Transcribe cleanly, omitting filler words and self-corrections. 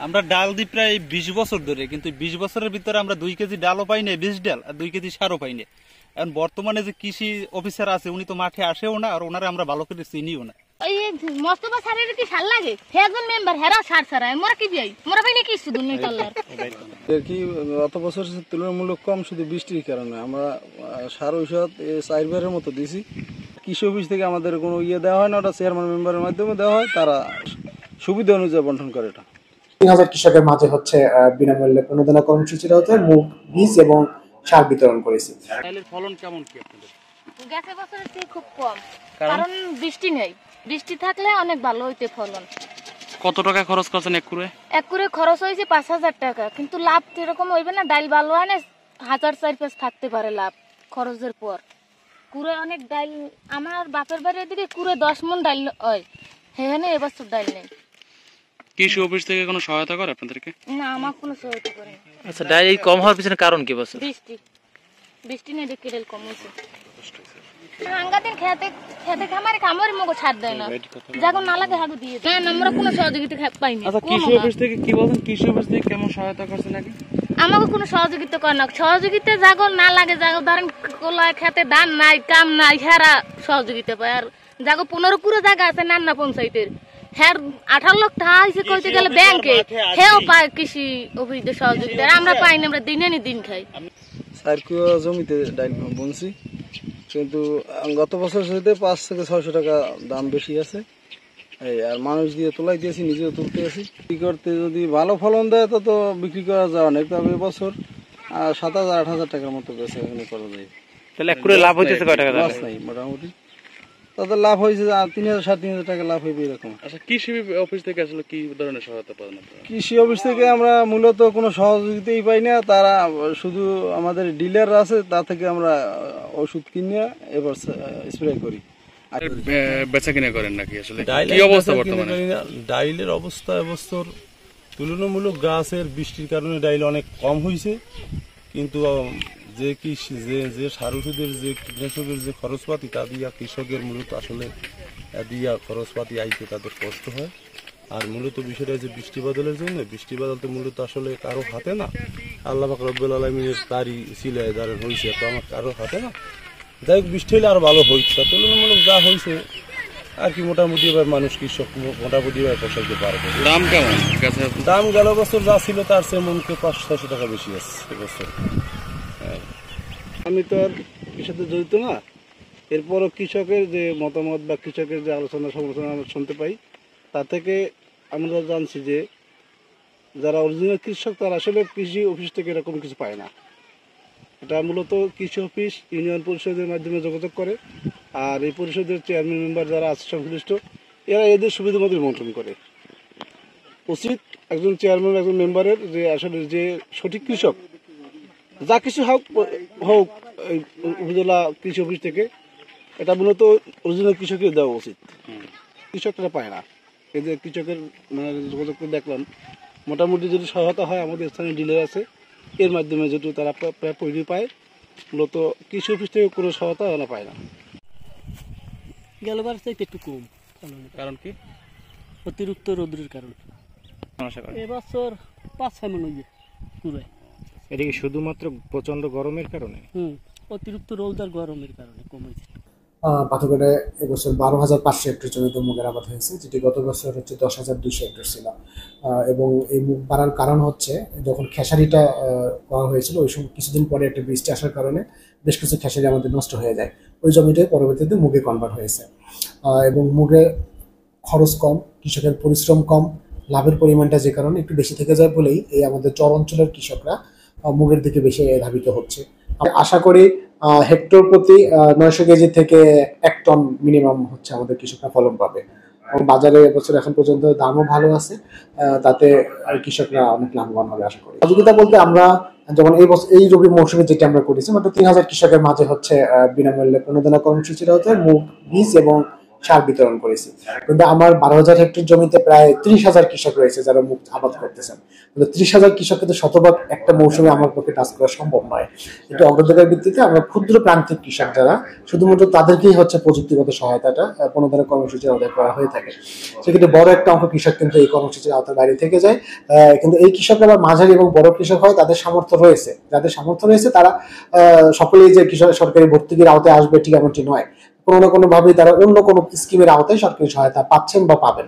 আমরা ডাল দিই প্রায় 20 বছর ধরে, কিন্তু 20 বছরের ভিতরে আমরা 2 কেজি ডালও পাই না, 20 ডাল আর 2 কেজি সারও পাই না। এখন বর্তমানে যে কৃষি অফিসার আছে উনি তো মাঠে আসেও না, আর ওনারা আমরা ভালো করে চিনিও না। এই মোস্তফা স্যারের কি সার লাগে, হেজন মেম্বার হেরা সার ছাড়ায় মোরা কি যাই, মোরা পাই না কি শুধু নেই কালার এর কি গত বছর তুলনামূলক কম, শুধু বৃষ্টির কারণে আমরা সার ঔষধ 4 বারের মতো দিয়েছি। কৃষি অফিস থেকে আমাদের কোনো দেওয়া হয় না, ওটা চেয়ারম্যান মেম্বারের মাধ্যমে দেওয়া হয়, তারা সুবিধা অনুযায়ী বন্টন করে। এটা 3000 কৃষকের মাঝে হচ্ছে বিনামূল্যে প্রণোদনা কর্মসূচিটা হচ্ছে মুগ বীজ এবং সার বিতরণ করেছি। ডালের ফলন কেমন কি আপনাদের? গেছে বছরের চেয়ে খুব কম, কারণ বৃষ্টি নেই। বৃষ্টি থাকলে অনেক ভালো হইতে ফলন। কত টাকা খরচ করছেন এক কুড়ে খরচ হয়েছে 5000 টাকা, কিন্তু লাভ এরকম হইবে না। ডাল ভালো হয় না, 1000-4 থাকতে পারে লাভ খরচের পর। কুড়ে অনেক ডাল, আমার বাপের বাড়ির দিকে কুড়ে 10 মণ ডাল হয়, সেখানে এবছর ডাল নেই। কৃষি অফিস থেকে কোনো সহায়তা করে আপনাদেরকে? না, আমার কোনো সহায়তা করে না। আচ্ছা, ডাল এই কম হওয়ার পিছনে কারণ কি বলছেন? বৃষ্টি নেই দেখে ডাল কম হয়েছে। আঙ্গাতের খেতে খামারে কামড় মগো ছাড় দেয় না, যখন না লাগে হাগু দিয়ে দেয়। না, আমরা কোনো সহযোগিতা পাইনি। আচ্ছা, কৃষি অফিস থেকে কি বলছেন? কৃষি অফিস থেকে কেমন সহায়তা করছে নাকি? আমাকে কোনো সহযোগিতা করে না। সহযোগিতা জাগল না লাগে, জাগল ধরেন কোলা খেতে ধান নাই, কাম নাই, হেরা সহযোগিতা পায়। আর জাগো 15 পুরো জায়গা আছে নান্না পঞ্চায়েতের, হ্যাঁ 18 লাখ টাকা হয়েছে কইতে গেলে ব্যাংকে, হেও পায় কৃষি অফিসের সহযোগিতা। আমরা পাই না, আমরা দিনে দিন খাই। 4 কিলো জমিতে ডাল বুনছি, কিন্তু গত বছর সাথে 5 থেকে 600 টাকা দাম বেশি আছে। আর মানুষ দিয়ে তোলাই দিয়েছি, নিজেও তুলতে আছি। বিক্রি করতে যদি ভালো ফলন দেয় তো বিক্রি করা যায় অনেক, তবে এবছর 7000-8000 টাকার মতো বেচা এখানে করা যায়। তাহলে এক করে লাভ হইতেছে কয় টাকা? লাভ নাই মোটামুটি, তাদের লাভ হয়েছে 3000-3500 টাকা লাভ হইবে এরকম। আচ্ছা, কৃষি অফিস থেকে আসলে কি ধরনের সহায়তা পান আপনারা? কৃষি অফিস থেকে আমরা মূলত কোনো সহযোগিতাই পাই না, তারা শুধু আমাদের ডিলার আছে, তা থেকে আমরা ওষুধ কিনে এবার স্প্রে করি। বেচা কিনা করেন নাকি? আসলে কি অবস্থা বর্তমানে? ডাইলের অবস্থা এবছর তুলনামূলক গাছের বৃষ্টির কারণে ডাইল অনেক কম হয়েছে, কিন্তু যে সার ওষুধের যে কীটনাশকের যে খরচপাতি তা দিয়া কৃষকের মূলত আসলে দিয়া খরচপাতি আইতে তাদের কষ্ট হয়। আর মূলত বিষয়টা যে বৃষ্টি বাদলের জন্য, বৃষ্টি বাদল তো মূলত আসলে কারো হাতে না, আল্লাহ পাক রব্বুল আলামিনের তারই সিলায় যারা হয়েছে, তো আমার কারো হাতে না। যাই হোক, বৃষ্টি হলে আরো ভালো হয়েছে, তুলনামূলক যা হয়েছে আর কি মোটামুটি এবার মানুষ কৃষক মোটামুটি এবার পোষাইতে পারবে। দাম কেমন? দাম গেল বছর যা ছিল তার চেয়ে মনকে 500-600 টাকা বেশি আছে এবছর। আমি তো আর কৃষকের জড়িত না, এরপরও কৃষকের যে মতামত বা কৃষকের যে আলোচনা সমালোচনা আমরা শুনতে পাই, তা থেকে আমরা জানছি যে যারা অরিজিনাল কৃষক তারা আসলে কৃষি অফিস থেকে এরকম কিছু পায় না। এটা মূলত কৃষি অফিস ইউনিয়ন পরিষদের মাধ্যমে যোগাযোগ করে, আর এই পরিষদের চেয়ারম্যান মেম্বার যারা আছে সংশ্লিষ্ট, এরা এদের সুবিধা মতো বন্টন করে। উচিত একজন চেয়ারম্যান একজন মেম্বারের যে আসলে যে সঠিক কৃষক যা কিছু হোক উপজেলা কৃষি অফিস থেকে এটা মূলত অরিজিনাল কৃষকের দেওয়া উচিত, কৃষকরা পায় না। এই যে কৃষকের মানে যোগাযোগ করে দেখলাম, মোটামুটি যদি সহায়তা হয় আমাদের স্থানীয় ডিলার আছে, এর মাধ্যমে যদি তারা প্রায় পরিধি পায়, মূলত কৃষি অফিস থেকে কোনো সহায়তা ওরা পায় না। গেলবার চাইতে একটু কম, কারণ কি? অতিরিক্ত রোদ্রের কারণে এবছর 5-6 মণ পুরো। এটা কি শুধুমাত্র প্রচন্ড গরমের কারণে? অতিরিক্ত রোদ আর গরমের কারণে কমেছে। পাথরঘাটে এবছর 12,500 হেক্টর জমিতে মুগের আবাদ হয়েছে, যেটি গত বছর হচ্ছে 10,200 হেক্টর ছিল। এবং এই মুগ বাড়ার কারণ হচ্ছে যখন খেসারিটা করা হয়েছিল ওই সময় কিছুদিন পরে একটা বৃষ্টি আসার কারণে বেশ কিছু খেসারি আমাদের নষ্ট হয়ে যায়, ওই জমিটাই পরবর্তীতে মুগে কনভার্ট হয়েছে। এবং মুগে খরচ কম, কৃষকের পরিশ্রম কম, লাভের পরিমাণটা যে কারণে একটু বেশি থেকে যায় বলেই এই আমাদের চর অঞ্চলের কৃষকরা মুগের দিকে বেশি ধাবিত হচ্ছে। আশা করি হেক্টর প্রতি 900 কেজি থেকে 1 টন মিনিমাম হচ্ছে আমাদের কৃষকরা ফলন পাবে। এবং বাজারে এবছর এখন পর্যন্ত দামও ভালো আছে, তাতে কৃষকরা অনেক লাভবান হবে আশা করি। সহযোগিতা বলতে আমরা যেমন এই রবি মৌসুমে যেটা আমরা করেছি, মাত্র 3000 কৃষকের মাঝে হচ্ছে বিনামূল্যে প্রণোদনা কর্মসূচিটা হচ্ছে মুগ বীজ এবং সার বিতরণ করেছি। কিন্তু আমার 12,000 হেক্টর জমিতে প্রায় 30,000 কৃষক রয়েছে যারা মুগ আবাদ করতেছেন। 30,000 কৃষক কিন্তু শতভাগ একটা মৌসুমে আমার পক্ষে টাচ করা সম্ভব নয়। একটু অগ্রাধিকার ভিত্তিতে আমরা ক্ষুদ্র প্রান্তিক কৃষক যারা, শুধুমাত্র তাদেরকেই হচ্ছে প্রযুক্তিগত সহায়তাটা কোনো ধরনের কর্মসূচি আদায় করা হয়ে থাকে। সেক্ষেত্রে বড় একটা অঙ্ক কৃষক কিন্তু এই কর্মসূচির আওতার বাইরে থেকে যায়। কিন্তু এই কৃষক আবার মাঝারি এবং বড় কৃষক হয়, তাদের সামর্থ্য রয়েছে, যাদের সামর্থ্য রয়েছে তারা সকলেই যে কৃষক সরকারি ভর্তুকির আওতায় আসবে ঠিক এমনটি নয়। কোনো না কোনো ভাবে তারা অন্য কোনো স্কিমের আওতায় সরকারি সহায়তা পাচ্ছেন বা পাবেন।